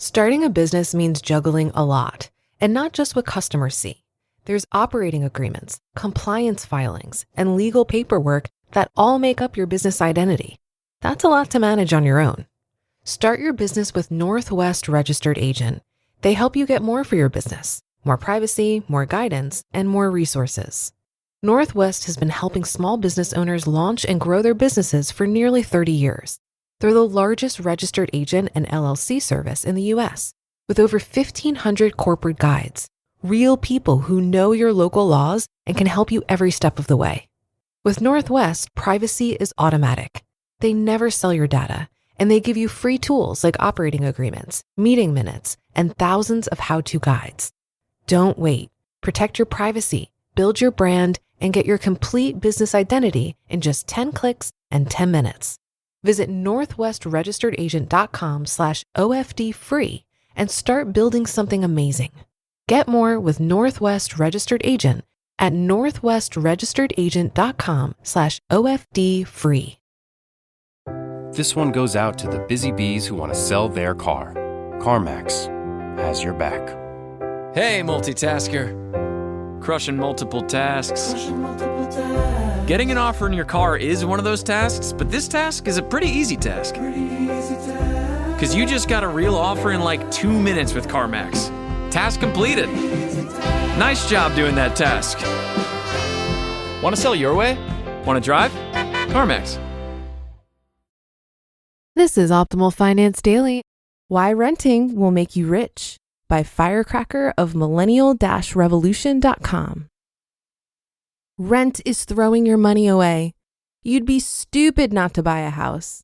Starting a business means juggling a lot, and not just what customers see. There's operating agreements, compliance filings, and legal paperwork that all make up your business identity. That's a lot to manage on your own. Start your business with Northwest Registered Agent. They help you get more for your business, more privacy, more guidance, and more resources. Northwest has been helping small business owners launch and grow their businesses for nearly 30 years. They're the largest registered agent and LLC service in the U.S., with over 1,500 corporate guides, real people who know your local laws and can help you every step of the way. With Northwest, privacy is automatic. They never sell your data, and they give you free tools like operating agreements, meeting minutes, and thousands of how-to guides. Don't wait. Protect your privacy, build your brand, and get your complete business identity in just 10 clicks and 10 minutes. Visit northwestregisteredagent.com/OFD-free and start building something amazing. Get more with Northwest Registered Agent at northwestregisteredagent.com/OFD-free. This one goes out to the busy bees who want to sell their car. CarMax has your back. Hey, multitasker. Crushing multiple tasks. Getting an offer in your car is one of those tasks, but this task is a pretty easy task. Because you just got a real offer in like 2 minutes with CarMax. Task completed. Nice job doing that task. Want to sell your way? Want to drive? CarMax. This is Optimal Finance Daily. Why renting will make you rich by FIRECracker of millennial-revolution.com. Rent is throwing your money away. You'd be stupid not to buy a house.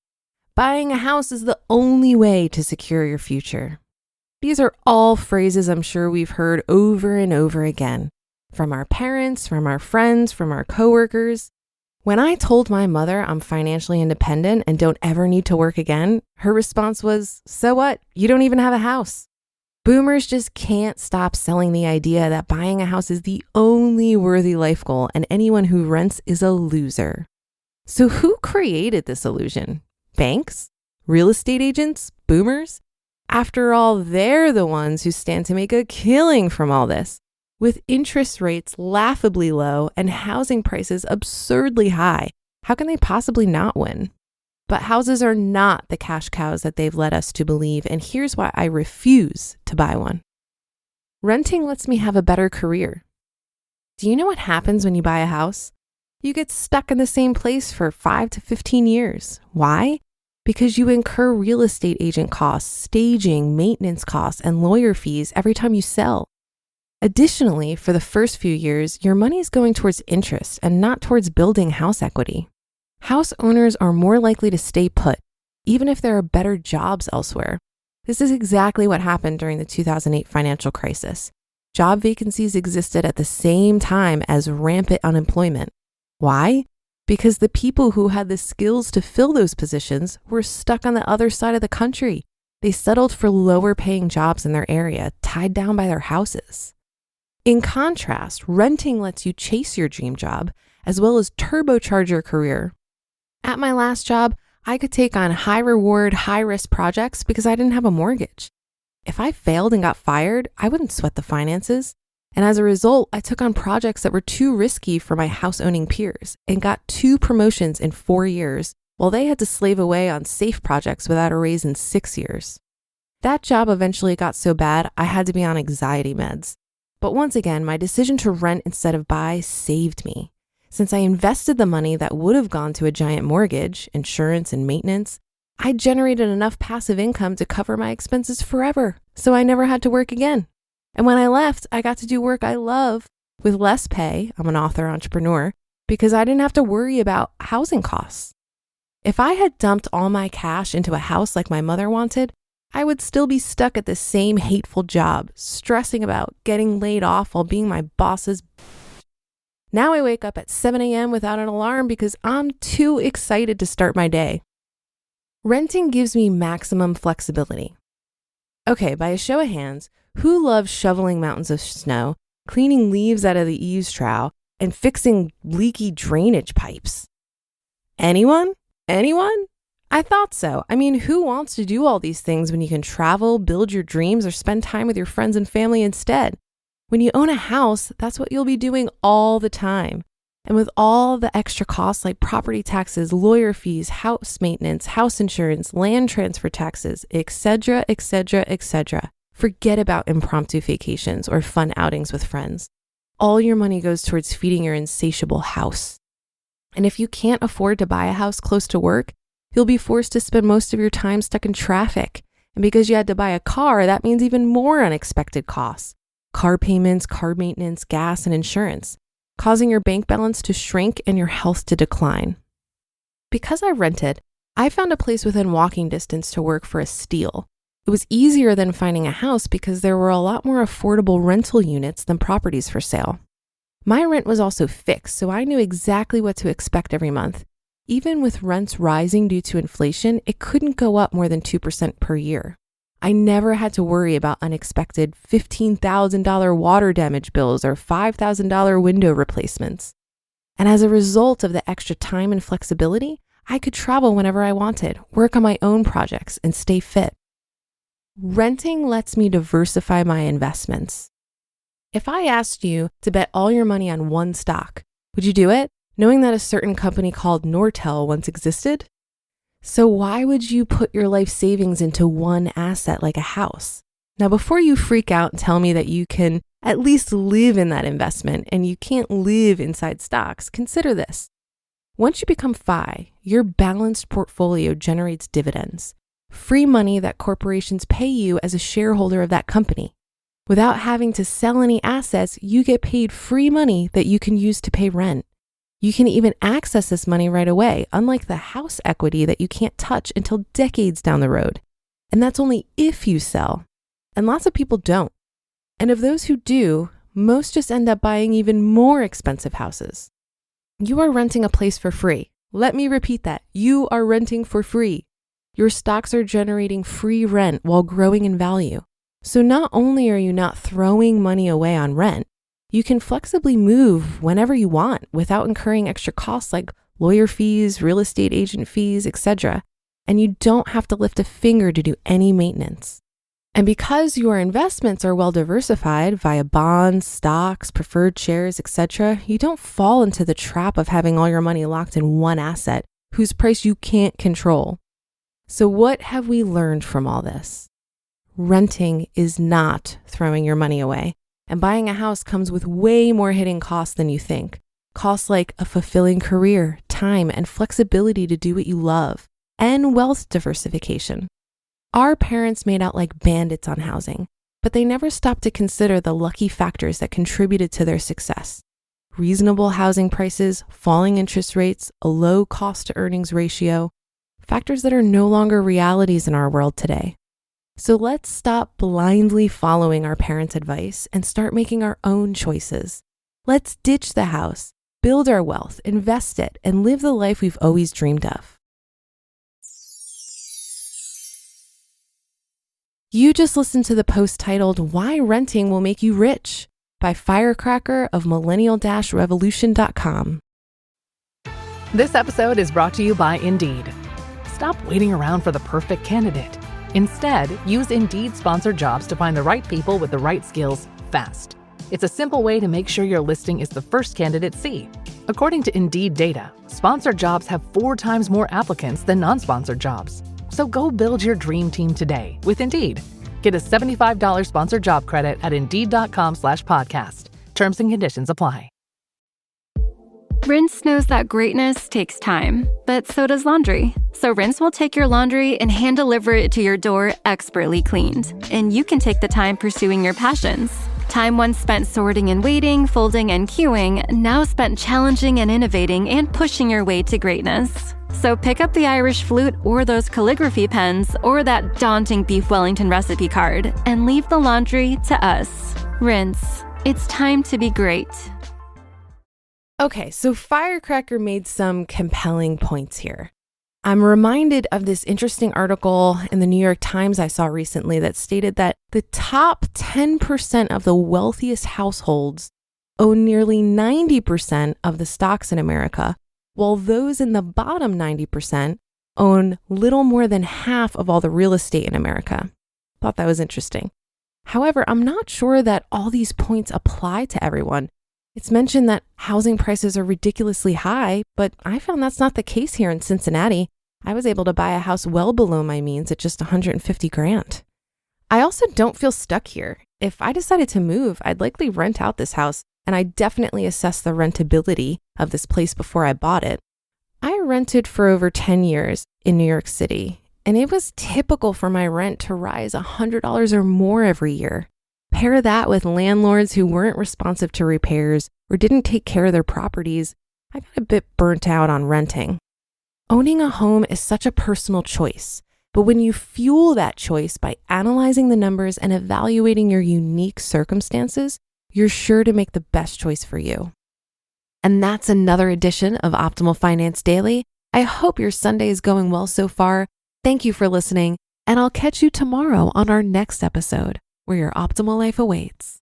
Buying a house is the only way to secure your future. These are all phrases I'm sure we've heard over and over again, from our parents, from our friends, from our coworkers. When I told my mother I'm financially independent and don't ever need to work again, her response was, "So what? You don't even have a house." Boomers just can't stop selling the idea that buying a house is the only worthy life goal and anyone who rents is a loser. So who created this illusion? Banks? Real estate agents? Boomers? After all, they're the ones who stand to make a killing from all this. With interest rates laughably low and housing prices absurdly high, how can they possibly not win? But houses are not the cash cows that they've led us to believe, and here's why I refuse to buy one. Renting lets me have a better career. Do you know what happens when you buy a house? You get stuck in the same place for 5 to 15 years. Why? Because you incur real estate agent costs, staging, maintenance costs, and lawyer fees every time you sell. Additionally, for the first few years, your money is going towards interest and not towards building house equity. House owners are more likely to stay put, even if there are better jobs elsewhere. This is exactly what happened during the 2008 financial crisis. Job vacancies existed at the same time as rampant unemployment. Why? Because the people who had the skills to fill those positions were stuck on the other side of the country. They settled for lower paying jobs in their area, tied down by their houses. In contrast, renting lets you chase your dream job as well as turbocharge your career. At my last job, I could take on high reward, high risk projects because I didn't have a mortgage. If I failed and got fired, I wouldn't sweat the finances. And as a result, I took on projects that were too risky for my house owning peers and got 2 promotions in 4 years, while they had to slave away on safe projects without a raise in 6 years. That job eventually got so bad, I had to be on anxiety meds. But once again, my decision to rent instead of buy saved me. Since I invested the money that would have gone to a giant mortgage, insurance, and maintenance, I generated enough passive income to cover my expenses forever, so I never had to work again. And when I left, I got to do work I love with less pay. I'm an author entrepreneur because I didn't have to worry about housing costs. If I had dumped all my cash into a house like my mother wanted, I would still be stuck at the same hateful job, stressing about getting laid off while being my boss's. Now I wake up at 7 a.m. without an alarm because I'm too excited to start my day. Renting gives me maximum flexibility. Okay, by a show of hands, who loves shoveling mountains of snow, cleaning leaves out of the eaves trowel, and fixing leaky drainage pipes? Anyone? Anyone? I thought so. I mean, who wants to do all these things when you can travel, build your dreams, or spend time with your friends and family instead? When you own a house, that's what you'll be doing all the time. And with all the extra costs like property taxes, lawyer fees, house maintenance, house insurance, land transfer taxes, etc., etc., etc., forget about impromptu vacations or fun outings with friends. All your money goes towards feeding your insatiable house. And if you can't afford to buy a house close to work, you'll be forced to spend most of your time stuck in traffic. And because you had to buy a car, that means even more unexpected costs. Car payments, car maintenance, gas, and insurance, causing your bank balance to shrink and your health to decline. Because I rented, I found a place within walking distance to work for a steal. It was easier than finding a house because there were a lot more affordable rental units than properties for sale. My rent was also fixed, so I knew exactly what to expect every month. Even with rents rising due to inflation, it couldn't go up more than 2% per year. I never had to worry about unexpected $15,000 water damage bills or $5,000 window replacements. And as a result of the extra time and flexibility, I could travel whenever I wanted, work on my own projects, and stay fit. Renting lets me diversify my investments. If I asked you to bet all your money on one stock, would you do it, knowing that a certain company called Nortel once existed? So why would you put your life savings into one asset like a house? Now, before you freak out and tell me that you can at least live in that investment and you can't live inside stocks, consider this. Once you become FI, your balanced portfolio generates dividends, free money that corporations pay you as a shareholder of that company. Without having to sell any assets, you get paid free money that you can use to pay rent. You can even access this money right away, unlike the house equity that you can't touch until decades down the road. And that's only if you sell. And lots of people don't. And of those who do, most just end up buying even more expensive houses. You are renting a place for free. Let me repeat that. You are renting for free. Your stocks are generating free rent while growing in value. So not only are you not throwing money away on rent, you can flexibly move whenever you want without incurring extra costs like lawyer fees, real estate agent fees, etc. And you don't have to lift a finger to do any maintenance. And because your investments are well diversified via bonds, stocks, preferred shares, etc., you don't fall into the trap of having all your money locked in one asset whose price you can't control. So what have we learned from all this? Renting is not throwing your money away. And buying a house comes with way more hidden costs than you think. Costs like a fulfilling career, time, and flexibility to do what you love, and wealth diversification. Our parents made out like bandits on housing, but they never stopped to consider the lucky factors that contributed to their success. Reasonable housing prices, falling interest rates, a low cost to earnings ratio, factors that are no longer realities in our world today. So let's stop blindly following our parents' advice and start making our own choices. Let's ditch the house, build our wealth, invest it, and live the life we've always dreamed of. You just listened to the post titled, "Why Renting Will Make You Rich" by FIRECracker of millennial-revolution.com. This episode is brought to you by Indeed. Stop waiting around for the perfect candidate. Instead, use Indeed sponsored jobs to find the right people with the right skills fast. It's a simple way to make sure your listing is the first candidates see. According to Indeed data, sponsored jobs have 4 times more applicants than non-sponsored jobs. So go build your dream team today with Indeed. Get a $75 sponsored job credit at Indeed.com/podcast. Terms and conditions apply. Rinse knows that greatness takes time, but so does laundry. So Rinse will take your laundry and hand deliver it to your door expertly cleaned. And you can take the time pursuing your passions. Time once spent sorting and waiting, folding and queuing, now spent challenging and innovating and pushing your way to greatness. So pick up the Irish flute or those calligraphy pens or that daunting beef Wellington recipe card and leave the laundry to us. Rinse. It's time to be great. Okay, so FIRECracker made some compelling points here. I'm reminded of this interesting article in the New York Times I saw recently that stated that the top 10% of the wealthiest households own nearly 90% of the stocks in America, while those in the bottom 90% own little more than half of all the real estate in America. Thought that was interesting. However, I'm not sure that all these points apply to everyone. It's mentioned that housing prices are ridiculously high, but I found that's not the case here in Cincinnati. I was able to buy a house well below my means at just $150,000. I also don't feel stuck here. If I decided to move, I'd likely rent out this house, and I definitely assessed the rentability of this place before I bought it. I rented for over 10 years in New York City, and it was typical for my rent to rise $100 or more every year. Pair that with landlords who weren't responsive to repairs or didn't take care of their properties, I got a bit burnt out on renting. Owning a home is such a personal choice, but when you fuel that choice by analyzing the numbers and evaluating your unique circumstances, you're sure to make the best choice for you. And that's another edition of Optimal Finance Daily. I hope your Sunday is going well so far. Thank you for listening, and I'll catch you tomorrow on our next episode, where your optimal life awaits.